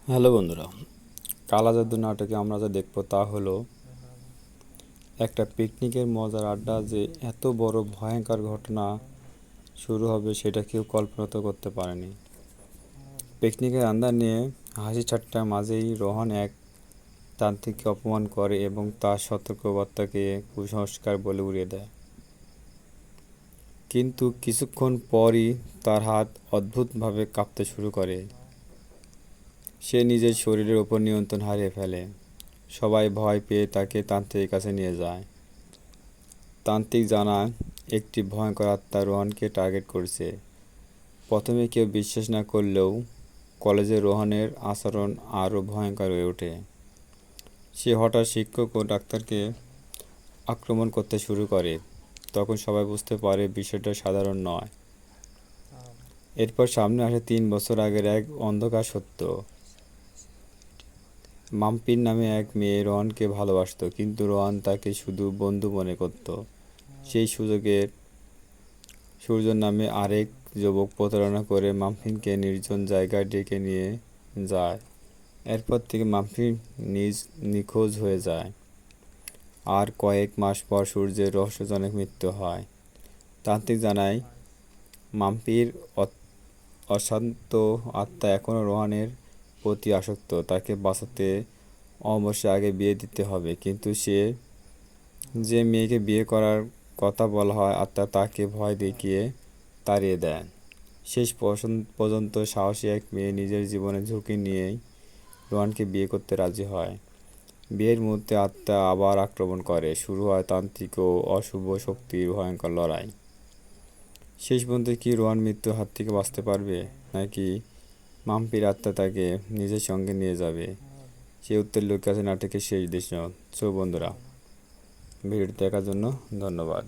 Hello বন্ধুরা, কালা জাদু নাটকে আমরা যা দেখবো তা হলো একটা পিকনিকের মজার আড্ডা। যে এত বড় ভয়ঙ্কর ঘটনা শুরু হবে সেটা কেউ কল্পনা তো করতে পারেনি। পিকনিকের আন্দাজ নিয়ে হাসি ঠাট্টার মাঝেই রোহন এক তান্ত্রিককে অপমান করে এবং তার সতর্কবার্তাকে কুসংস্কার বলে উড়িয়ে দেয়। কিন্তু কিছুক্ষণ পরই তার হাত অদ্ভুতভাবে কাঁপতে শুরু করে। সে নিজের শরীরের ওপর নিয়ন্ত্রণ হারিয়ে ফেলে। সবাই ভয় পেয়ে তাকে তান্ত্রিকের কাছে নিয়ে যায়। তান্ত্রিক জানায় একটি ভয়ঙ্কর আত্মা রোহনকে টার্গেট করছে। প্রথমে কেউ বিশ্বাস না করলেও কলেজে রোহনের আচরণ আরও ভয়ঙ্কর হয়ে ওঠে। সে হঠাৎ শিক্ষক ও ডাক্তারকে আক্রমণ করতে শুরু করে। তখন সবাই বুঝতে পারে বিষয়টা সাধারণ নয়। এরপর সামনে আসে 3 বছর আগের এক অন্ধকার সত্য। মাম্পির নামে এক মেয়ে রোহনকে ভালোবাসতো, কিন্তু রোহন তাকে শুধু বন্ধু মনে করত। সেই সুযোগে সূর্য নামে আরেক যুবক প্রতারণা করে মাম্পিকে নির্জন জায়গায় ডেকে নিয়ে যায়। এরপর থেকে মাম্পি নিখোঁজ হয়ে যায়। আর কয়েক মাস পর সূর্যের রহস্যজনক মৃত্যু হয়। তান্ত্রিক জানায় মাম্পির অশান্ত আত্মা এখনও রোহনের প্রতি আসক্ত। তাকে বাঁচাতে অবশ্যই আগে বিয়ে দিতে হবে। কিন্তু যে মেয়েকে বিয়ে করার কথা বলা হয় আত্মা তাকে ভয় দেখিয়ে তাড়িয়ে দেয়। শেষ পর্যন্ত সাহসী এক মেয়ে নিজের জীবনের ঝুঁকি নিয়েই রোহনকে বিয়ে করতে রাজি হয়। বিয়ের মুহূর্তে আত্মা আবার আক্রমণ করে। শুরু হয় তান্ত্রিক ও অশুভ শক্তির ভয়ঙ্কর লড়াই। শেষ পর্যন্ত কি রোহন মৃত্যুর হাত থেকে বাঁচতে পারবে, নাকি মাম্পির আত্মা তাকে নিজের সঙ্গে নিয়ে যাবে? সেই উত্তর লুকিয়ে আছে নাটকের শেষ দৃশ্য। বন্ধুরা, ভিডিওটি দেখার জন্য ধন্যবাদ।